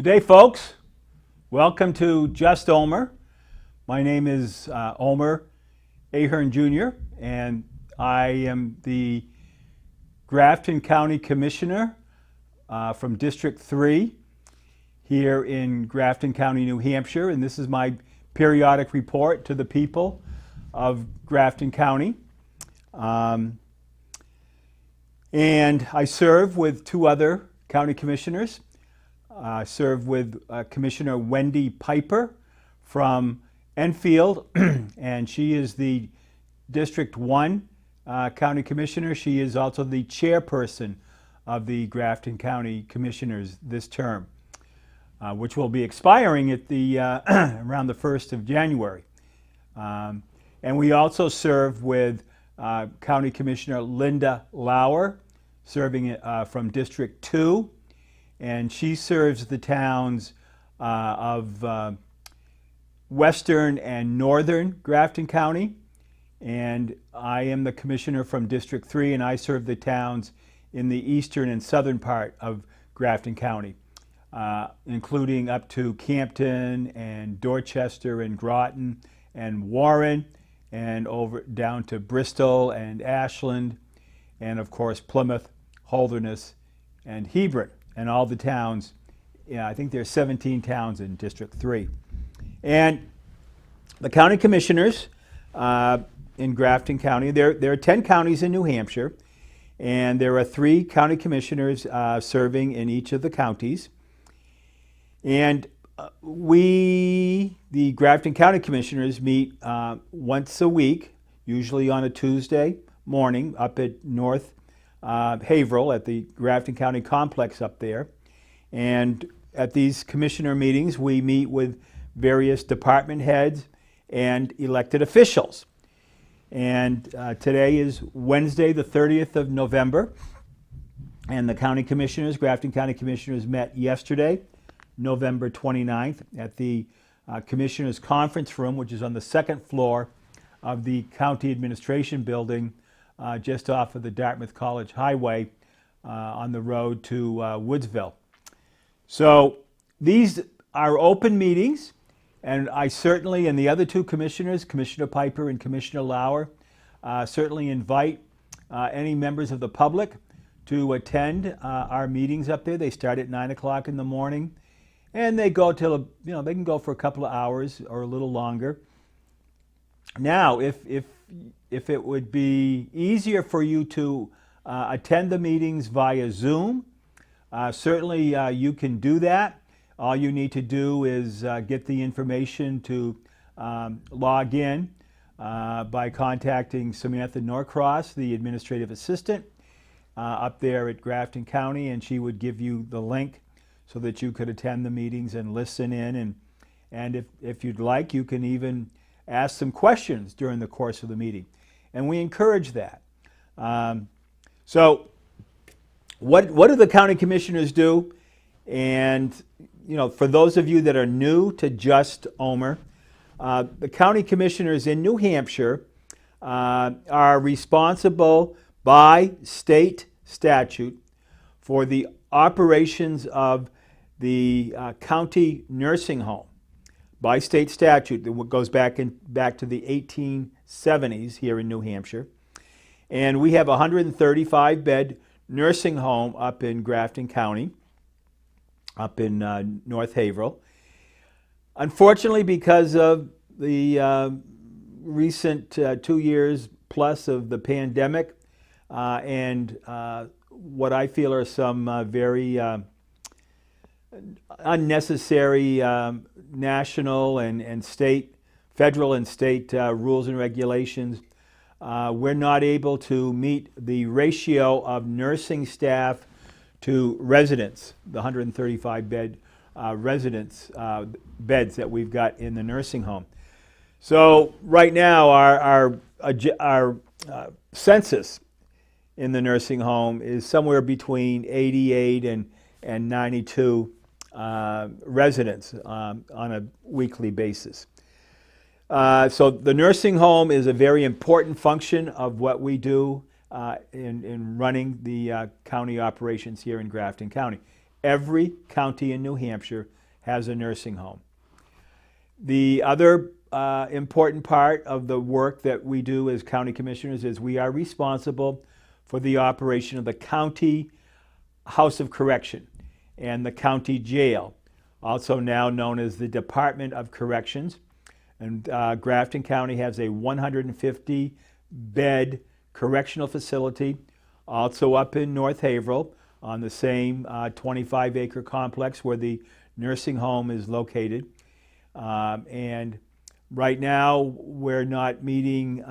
Good day, folks. Welcome to Just Omer. My name is Omer Ahern Jr., and I am the Grafton County Commissioner from District 3 here in Grafton County, New Hampshire, and this is my periodic report to the people of Grafton County. And I serve with two other county commissioners. I serve with Commissioner Wendy Piper from Enfield, and she is the District 1 County Commissioner. She is also the chairperson of the Grafton County Commissioners this term, which will be expiring at the around the 1st of January. And we also serve with County Commissioner Linda Lauer, serving from District 2. And she serves the towns of western and northern Grafton County. And I am the commissioner from District 3, and I serve the towns in the eastern and southern part of Grafton County, including up to Campton and Dorchester and Groton and Warren, and over down to Bristol and Ashland, and of course Plymouth, Holderness, and Hebron. And all the towns, I think there's 17 towns in District 3. And the county commissioners in Grafton County, there are 10 counties in New Hampshire, and there are 3 county commissioners serving in each of the counties. And we, the Grafton County Commissioners, meet once a week, usually on a Tuesday morning up at North Haverhill at the Grafton County Complex up there. And at these commissioner meetings, we meet with various department heads and elected officials. And today is Wednesday, the 30th of November. And the county commissioners, Grafton County Commissioners, met yesterday, November 29th, at the Commissioners Conference Room, which is on the second floor of the County Administration Building, just off of the Dartmouth College Highway on the road to Woodsville. So these are open meetings, and I certainly, and the other 2 commissioners, Commissioner Piper and Commissioner Lauer, certainly invite any members of the public to attend our meetings up there. They start at 9 o'clock in the morning, and they go till, they can go for a couple of hours or a little longer. Now, if it would be easier for you to attend the meetings via Zoom, certainly you can do that. All you need to do is get the information to log in by contacting Samantha Norcross, the administrative assistant up there at Grafton County, and she would give you the link so that you could attend the meetings and listen in. And if you'd like, you can even ask some questions during the course of the meeting. And we encourage that. So what do the county commissioners do? And, for those of you that are new to Just Omer, the county commissioners in New Hampshire are responsible by state statute for the operations of the county nursing home. By state statute, that goes back to the 1870s here in New Hampshire. And we have a 135-bed nursing home up in Grafton County, up in North Haverhill. Unfortunately, because of the recent 2 years plus of the pandemic and what I feel are some very unnecessary national and state, federal and state rules and regulations, we're not able to meet the ratio of nursing staff to residents, the 135-bed residents beds that we've got in the nursing home. So right now our census in the nursing home is somewhere between 88 and 92 residents on a weekly basis. So the nursing home is a very important function of what we do in running the county operations here in Grafton County. Every county in New Hampshire has a nursing home. The other important part of the work that we do as county commissioners is we are responsible for the operation of the county House of Correction and the county jail, also now known as the Department of Corrections. And Grafton County has a 150-bed correctional facility, also up in North Haverhill on the same 25-acre complex where the nursing home is located. And right now we're not meeting,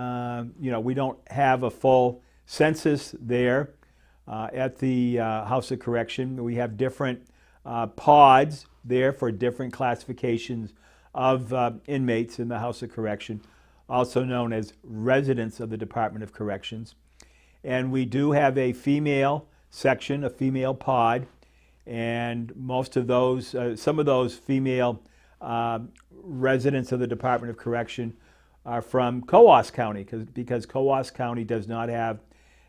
we don't have a full census there at the House of Correction. We have different pods there for different classifications of inmates in the House of Correction, also known as residents of the Department of Corrections. And we do have a female section, a female pod, and most of those, some of those female residents of the Department of Correction are from Coos County, because Coos County does not have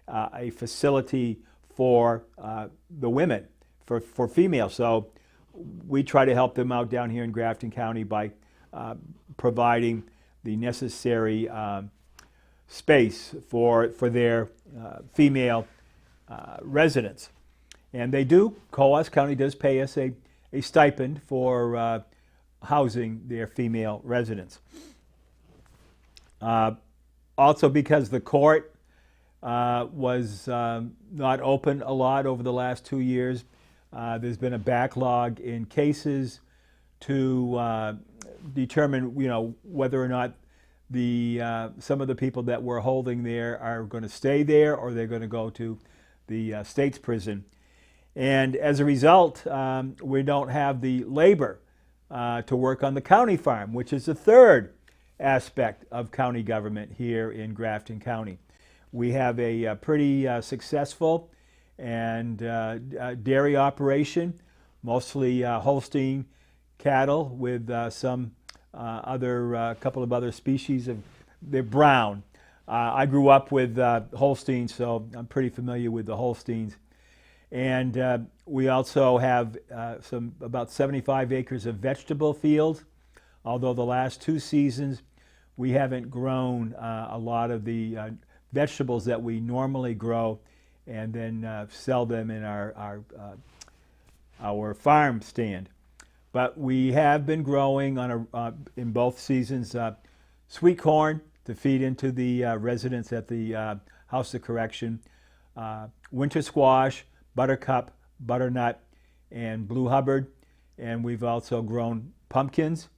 a facility for the women, for females. So we try to help them out down here in Grafton County by providing the necessary space for their female residents. And they do, Coos County does pay us a stipend for housing their female residents. Also, because the court was not open a lot over the last 2 years, there's been a backlog in cases to determine, whether or not some of the people that we're holding there are going to stay there or they're going to go to the state's prison. And as a result, we don't have the labor to work on the county farm, which is the third aspect of county government here in Grafton County. We have a pretty successful and dairy operation, mostly Holstein cattle with some couple of other species of, they're brown. I grew up with Holsteins, so I'm pretty familiar with the Holsteins. And we also have about 75 acres of vegetable fields, although the last 2 seasons we haven't grown a lot of the vegetables that we normally grow and then sell them in our farm stand. But we have been growing in both seasons sweet corn to feed into the residents at the House of Correction, winter squash, buttercup, butternut, and blue Hubbard. And we've also grown pumpkins.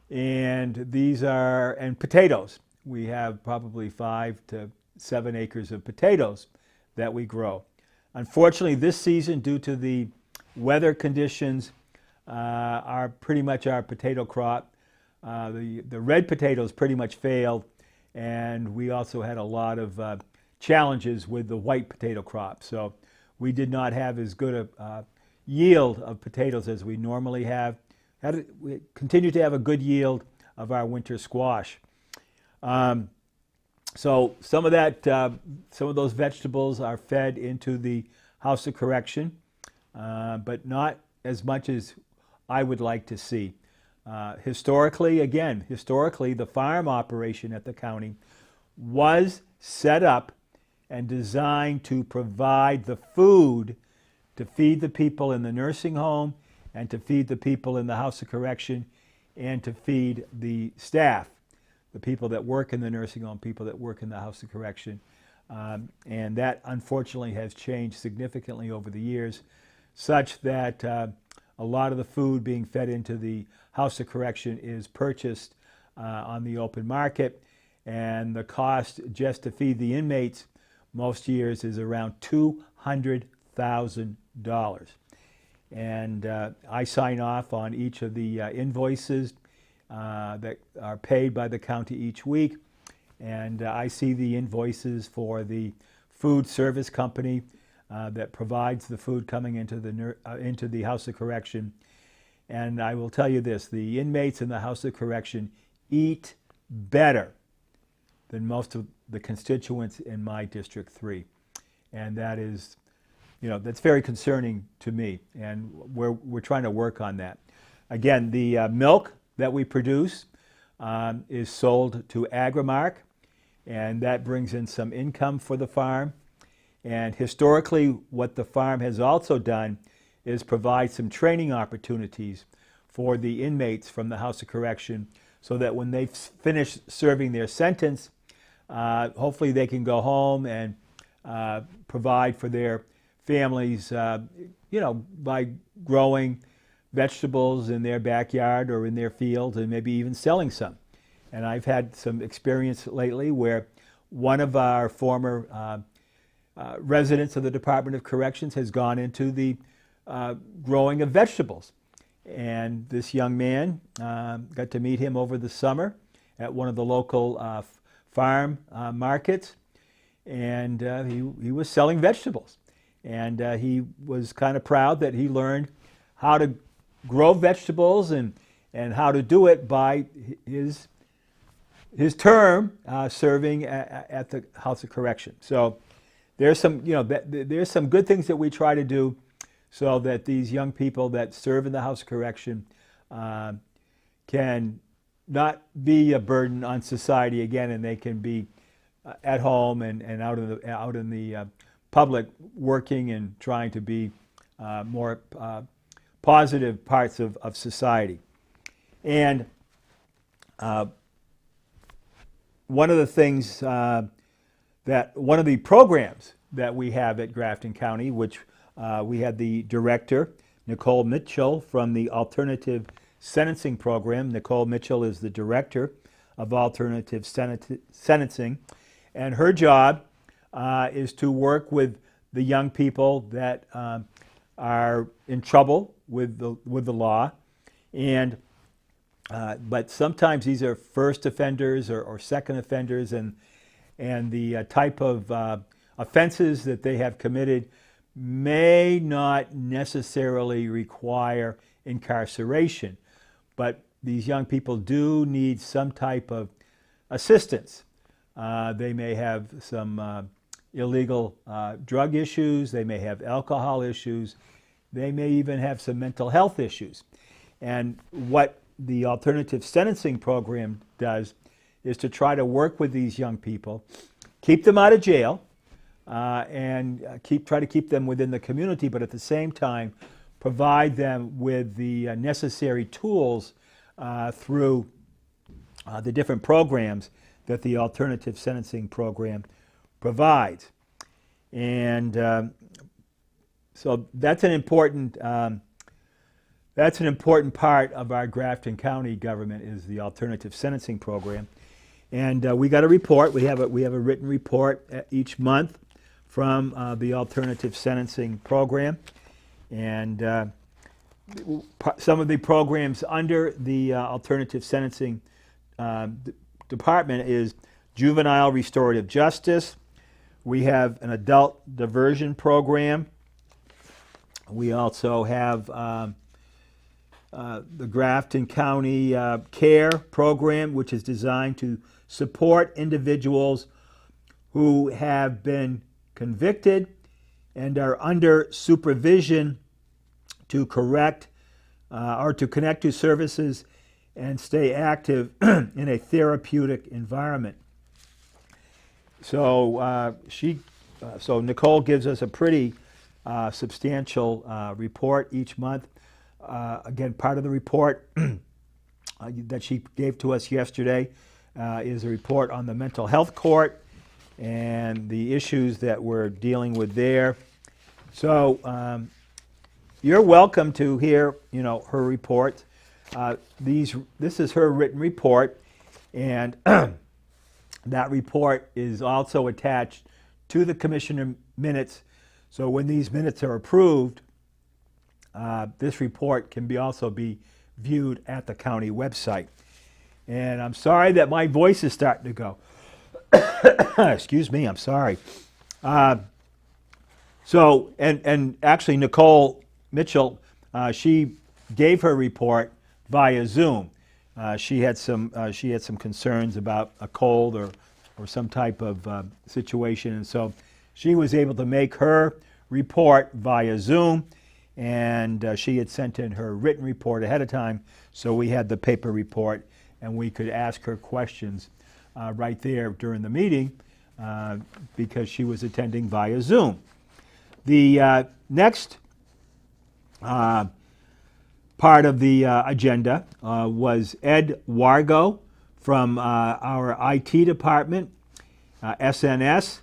And and potatoes. We have probably 5 to 7 acres of potatoes that we grow. Unfortunately, this season, due to the weather conditions, pretty much our potato crop, the red potatoes pretty much failed, and we also had a lot of challenges with the white potato crop. So we did not have as good a yield of potatoes as we normally have. We continue to have a good yield of our winter squash. So some of those vegetables are fed into the House of Correction, but not as much as I would like to see. Historically, the farm operation at the county was set up and designed to provide the food to feed the people in the nursing home and to feed the people in the House of Correction and to feed the staff, the people that work in the nursing home, people that work in the House of Correction. And that unfortunately has changed significantly over the years, such that a lot of the food being fed into the House of Correction is purchased on the open market, and the cost just to feed the inmates most years is around $200,000. And I sign off on each of the invoices that are paid by the county each week, and I see the invoices for the food service company that provides the food coming into the House of Correction. And I will tell you this, the inmates in the House of Correction eat better than most of the constituents in my District 3. And that is that's very concerning to me, and we're trying to work on that. Again, the milk that we produce is sold to Agrimark, and that brings in some income for the farm. And historically, what the farm has also done is provide some training opportunities for the inmates from the House of Correction, so that when they finish serving their sentence, hopefully they can go home and provide for their families, by growing vegetables in their backyard or in their field, and maybe even selling some. And I've had some experience lately where one of our former residents of the Department of Corrections has gone into the growing of vegetables. And this young man, got to meet him over the summer at one of the local farm markets, and he was selling vegetables. And he was kind of proud that he learned how to grow vegetables and how to do it by his term serving at the House of Correction. So there's some, there's some good things that we try to do so that these young people that serve in the House of Correction can not be a burden on society again, and they can be at home and out in the public, working and trying to be more positive parts of society. And one of the things one of the programs that we have at Grafton County, which we had the director, Nicole Mitchell, from the Alternative Sentencing Program. Nicole Mitchell is the director of Alternative Sentencing, and her job is to work with the young people that are in trouble with the law, and but sometimes these are first offenders or second offenders, and the type of offenses that they have committed may not necessarily require incarceration, but these young people do need some type of assistance. They may have some illegal drug issues, they may have alcohol issues, they may even have some mental health issues. And what the Alternative Sentencing Program does is to try to work with these young people, keep them out of jail, and try to keep them within the community, but at the same time provide them with the necessary tools through the different programs that the Alternative Sentencing Program provides. And so that's an important part of our Grafton County government, is the Alternative Sentencing Program. And we got a report. We have a written report each month from the Alternative Sentencing Program, and some of the programs under the Alternative Sentencing Department is Juvenile Restorative Justice. We have an Adult Diversion Program. We also have the Grafton County Care Program, which is designed to support individuals who have been convicted and are under supervision to correct or to connect to services and stay active in a therapeutic environment. So so Nicole gives us a pretty substantial report each month. Again, part of the report that she gave to us yesterday is a report on the mental health court and the issues that we're dealing with there. So you're welcome to hear, her report. This is her written report, and that report is also attached to the commissioner minutes. So when these minutes are approved, this report can also be viewed at the county website. And I'm sorry that my voice is starting to go. Excuse me, I'm sorry. So actually Nicole Mitchell, she gave her report via Zoom. She had some concerns about a cold or some type of situation, and so she was able to make her report via Zoom, and she had sent in her written report ahead of time, so we had the paper report, and we could ask her questions right there during the meeting because she was attending via Zoom. The next part of the agenda was Ed Wargo from our IT department, SNS,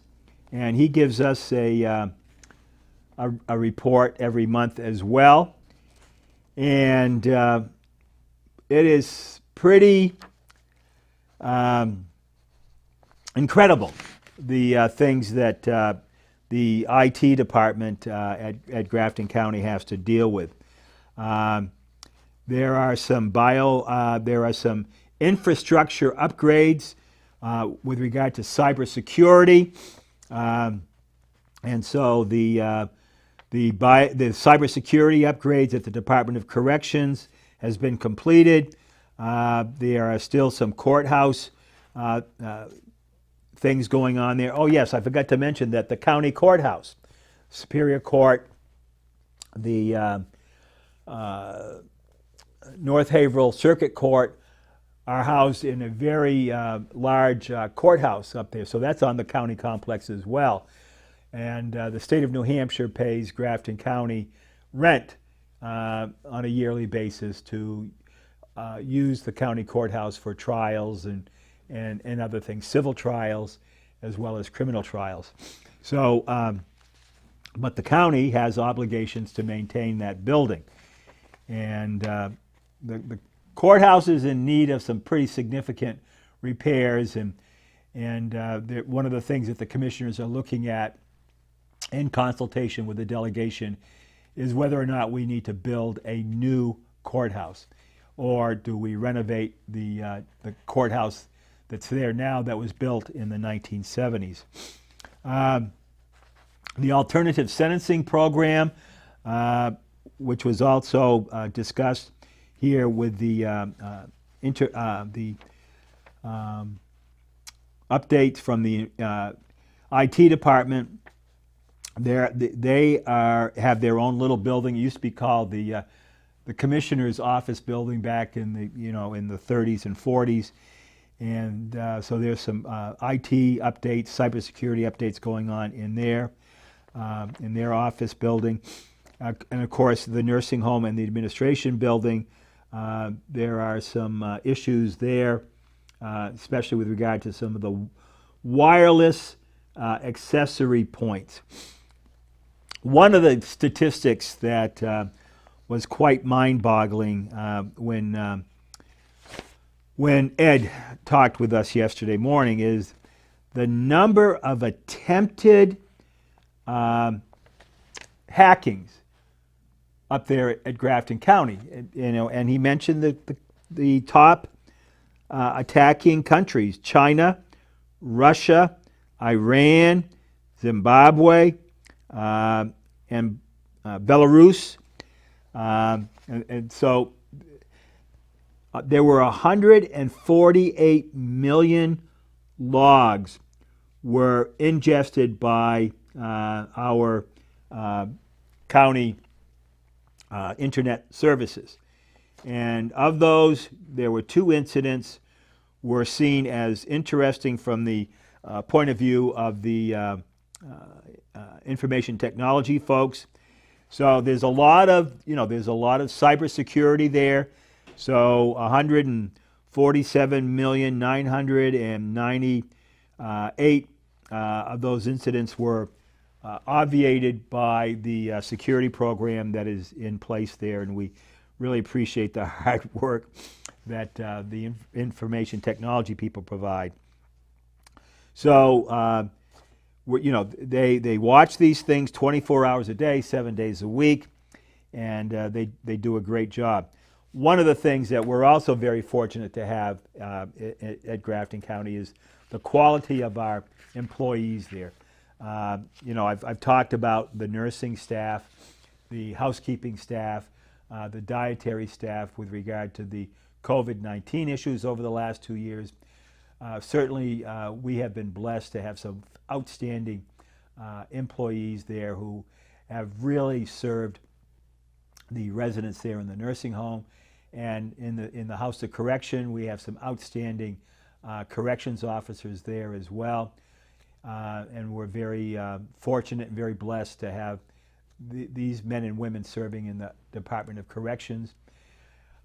and he gives us a report every month as well. And it is pretty incredible, the things that the IT department at Grafton County has to deal with. There are some infrastructure upgrades with regard to cybersecurity, and so the cybersecurity upgrades at the Department of Corrections has been completed. There are still some courthouse things going on there. Oh yes, I forgot to mention that the county courthouse, Superior Court, the North Haverhill Circuit Court are housed in a very large courthouse up there. So that's on the county complex as well. And the state of New Hampshire pays Grafton County rent on a yearly basis to use the county courthouse for trials and other things, civil trials as well as criminal trials. So, but the county has obligations to maintain that building. And the courthouse is in need of some pretty significant repairs, and one of the things that the commissioners are looking at in consultation with the delegation is whether or not we need to build a new courthouse, or do we renovate the courthouse that's there now that was built in the 1970s. The alternative sentencing program, which was also discussed here with the updates from the IT department. They have their own little building. It used to be called the commissioner's office building back in the in the 30s and 40s, and so there's some IT updates, cybersecurity updates going on in their office building, and of course the nursing home and the administration building. There are some issues there, especially with regard to some of the wireless accessory points. One of the statistics that was quite mind-boggling when Ed talked with us yesterday morning is the number of attempted hackings up there at Grafton County. And he mentioned the top attacking countries: China, Russia, Iran, Zimbabwe, and Belarus. And so there were 148 million logs were ingested by our county internet services. And of those, there were 2 incidents were seen as interesting from the point of view of the information technology folks. So there's a lot of cybersecurity there. So 147,998 of those incidents were obviated by the security program that is in place there, and we really appreciate the hard work that the information technology people provide. So they watch these things 24 hours a day, 7 days a week, and they do a great job. One of the things that we're also very fortunate to have at Grafton County is the quality of our employees there. I've talked about the nursing staff, the housekeeping staff, the dietary staff with regard to the COVID-19 issues over the last 2 years. Certainly, we have been blessed to have some outstanding employees there who have really served the residents there in the nursing home. And in the House of Correction, we have some outstanding corrections officers there as well. And we're very fortunate and very blessed to have these men and women serving in the Department of Corrections.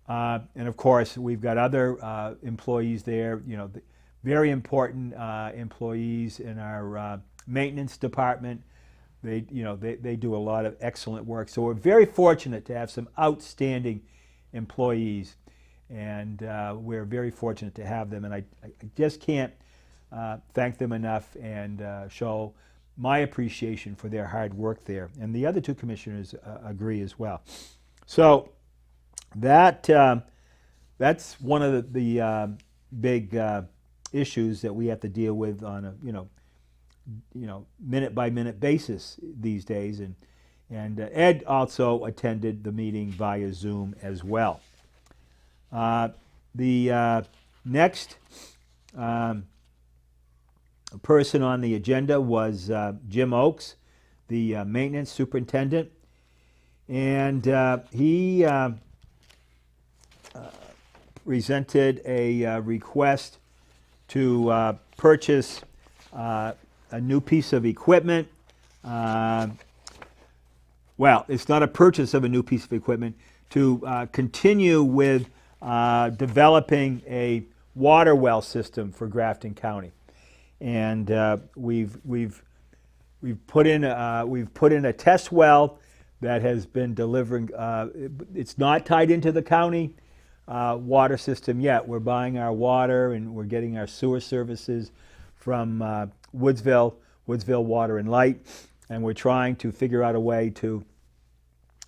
And of course, we've got other employees there, very important employees in our maintenance department. They do a lot of excellent work. So we're very fortunate to have some outstanding employees, and we're very fortunate to have them. And I just can't thank them enough and show my appreciation for their hard work there. And the other two commissioners agree as well. So that's one of the big issues that we have to deal with on a minute by minute basis these days. And Ed also attended the meeting via Zoom as well. The next person on the agenda was Jim Oakes, the maintenance superintendent, and he presented a request to purchase a new piece of equipment. Well, it's not a purchase of a new piece of equipment, to continue with developing a water well system for Grafton County. And we've put in a test well that has been delivering. It's not tied into the county water system yet. We're buying our water and we're getting our sewer services from Woodsville Water and Light, and we're trying to figure out a way to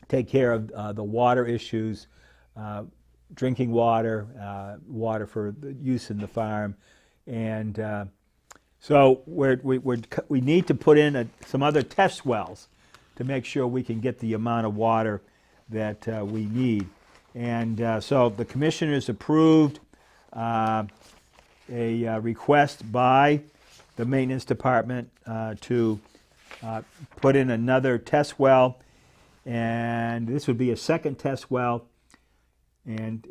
take care of the water issues, drinking water, water for use in the farm, and so we need to put in some other test wells to make sure we can get the amount of water that we need. And so the commissioners approved a request by the maintenance department to put in another test well, and this would be a second test well, and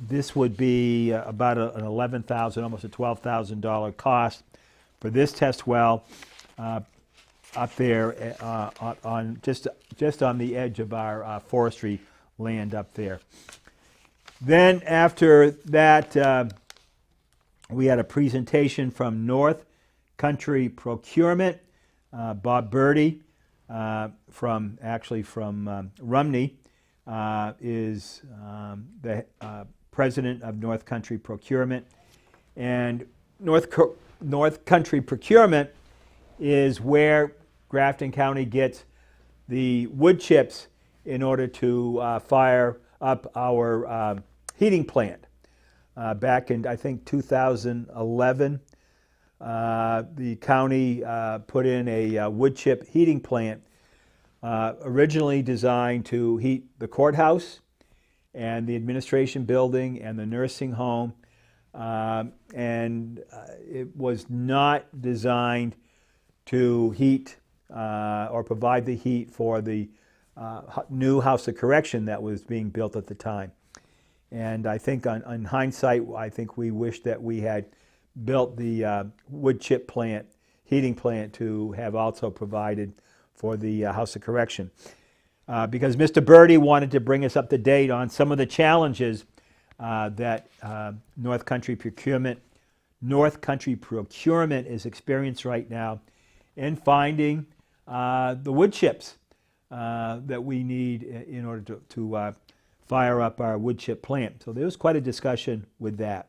this would be about an $11,000, almost a $12,000 cost for this test well up there on just on the edge of our forestry land up there. Then after that, we had a presentation from North Country Procurement. Bob Birdie from Rumney is the president of North Country Procurement, and North Country Procurement is where Grafton County gets the wood chips in order to fire up our heating plant. Back in, I think, 2011, the county put in a wood chip heating plant originally designed to heat the courthouse and the administration building and the nursing home. And it was not designed to heat or provide the heat for the new House of Correction that was being built at the time. And I think on hindsight, I think we wish that we had built the wood chip plant, heating plant, to have also provided for the House of Correction. Because Mr. Birdie wanted to bring us up to date on some of the challenges that North Country Procurement is experiencing right now in finding the wood chips that we need in order to fire up our wood chip plant. So there was quite a discussion with that.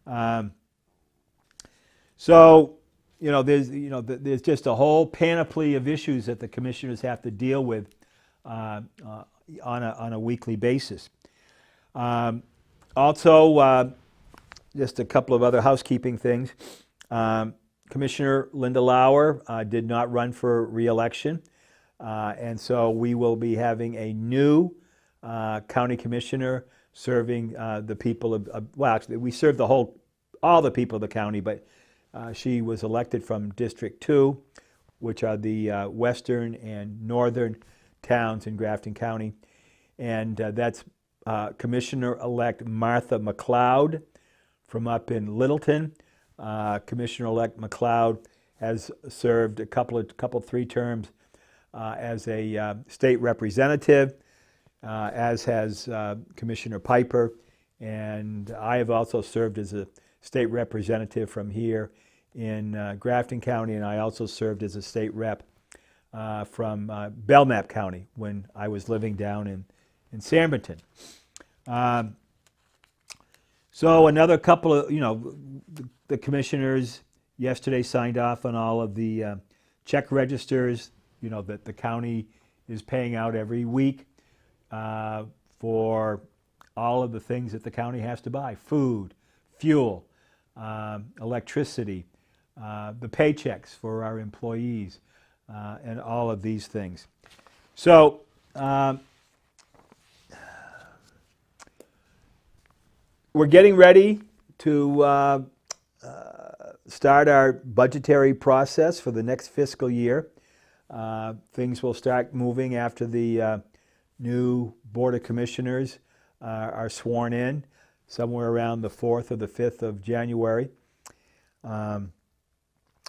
There's just a whole panoply of issues that the commissioners have to deal with on a weekly basis. Also, just a couple of other housekeeping things. Commissioner Linda Lauer did not run for re-election, and so we will be having a new county commissioner serving the people of, well, actually, we serve all the people of the county, but she was elected from District 2, which are the western and northern towns in Grafton County. And that's Commissioner-elect Martha McLeod from up in Littleton. Commissioner-elect McLeod has served three terms as a state representative, as has Commissioner Piper. And I have also served as a state representative from here in Grafton County, and I also served as a state rep from Belknap County when I was living down in Sanbornton. So another couple of, the commissioners yesterday signed off on all of the check registers, that the county is paying out every week for all of the things that the county has to buy: food, fuel, electricity, the paychecks for our employees, and all of these things. So we're getting ready to start our budgetary process for the next fiscal year. Things will start moving after the new Board of Commissioners are sworn in, somewhere around the 4th or the 5th of January.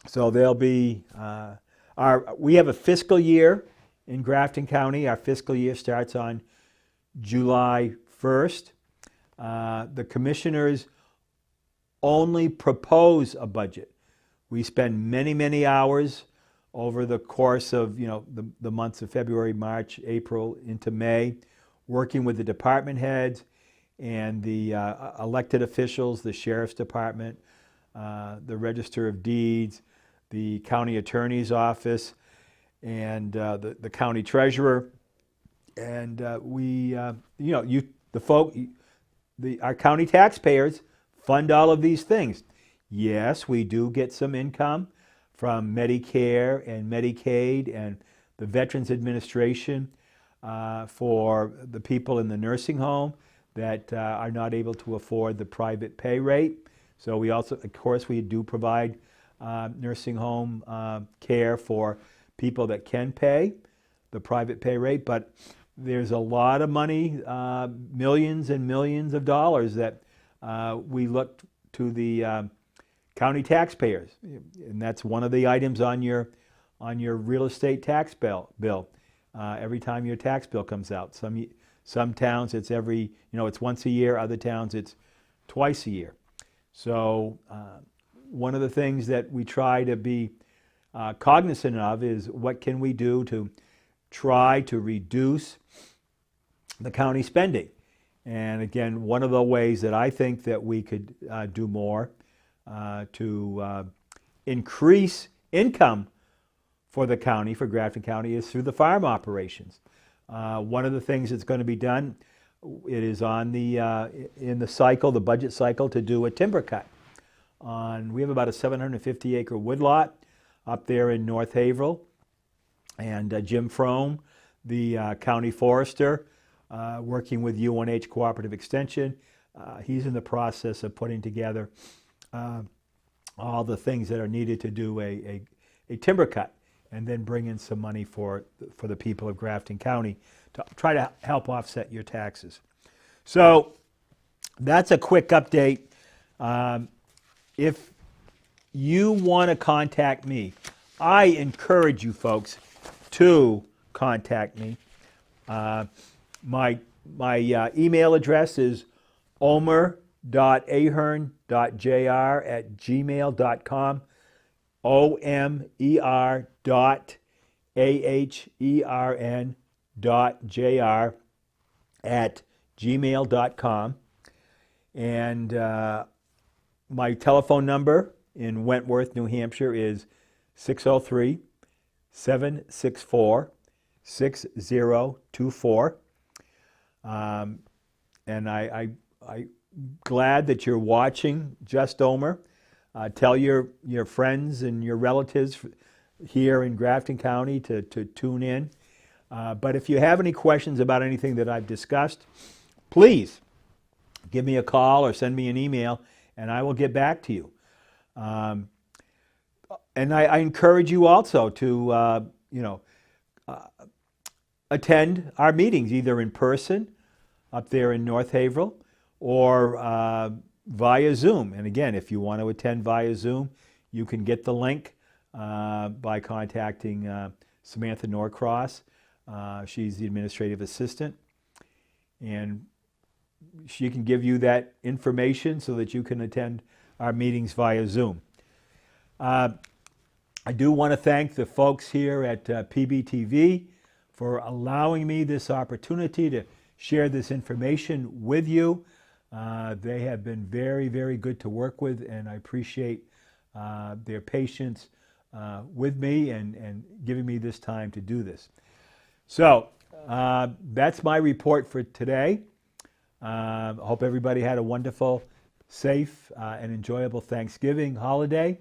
So there'll be, we have a fiscal year in Grafton County. Our fiscal year starts on July 1st. The commissioners only propose a budget. We spend many, many hours over the course of the months of February, March, April into May, working with the department heads and the elected officials, the Sheriff's Department, the Register of Deeds, the County Attorney's Office, and the County Treasurer. And our county taxpayers fund all of these things. Yes, we do get some income from Medicare and Medicaid and the Veterans Administration for the people in the nursing home that are not able to afford the private pay rate. So we also, of course, we do provide nursing home care for people that can pay the private pay rate, but there's a lot of money, millions and millions of dollars that we look to the county taxpayers, and that's one of the items on your real estate tax bill. Every time your tax bill comes out, some towns it's it's once a year. Other towns it's twice a year. So one of the things that we try to be cognizant of is what can we do to try to reduce the county spending. And again, one of the ways that I think that we could do more to increase income for the county, for Grafton County, is through the farm operations. One of the things that's going to be done, it is on in the cycle, the budget cycle, to do a timber cut. We have about a 750-acre woodlot up there in North Haverhill, and Jim Frome, the county forester, working with UNH Cooperative Extension, he's in the process of putting together all the things that are needed to do a timber cut, and then bring in some money for the people of Grafton County to try to help offset your taxes. So that's a quick update. If you want to contact me, I encourage you folks to contact me. My email address is omer.ahern.jr@gmail.com, omer.ahern.jr@gmail.com. And my telephone number in Wentworth, New Hampshire is 603-764-6024. And I'm glad that you're watching Just Omer. Tell your friends and your relatives here in Grafton County to tune in. But if you have any questions about anything that I've discussed, please give me a call or send me an email, and I will get back to you. And I encourage you also to, attend our meetings, either in person up there in North Haverhill or via Zoom. And again, if you want to attend via Zoom, you can get the link by contacting Samantha Norcross. She's the administrative assistant, and she can give you that information so that you can attend our meetings via Zoom. I do want to thank the folks here at PBTV for allowing me this opportunity to share this information with you. They have been very, very good to work with, and I appreciate their patience with me and giving me this time to do this. So that's my report for today. I hope everybody had a wonderful, safe, and enjoyable Thanksgiving holiday.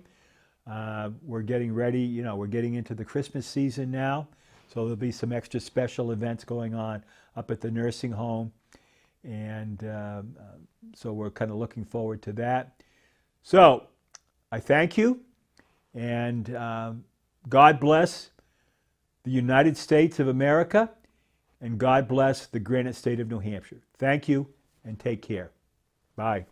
We're getting ready, we're getting into the Christmas season now, so there'll be some extra special events going on up at the nursing home, and so we're kind of looking forward to that. So I thank you, and God bless the United States of America, and God bless the Granite State of New Hampshire. Thank you, and take care. Bye.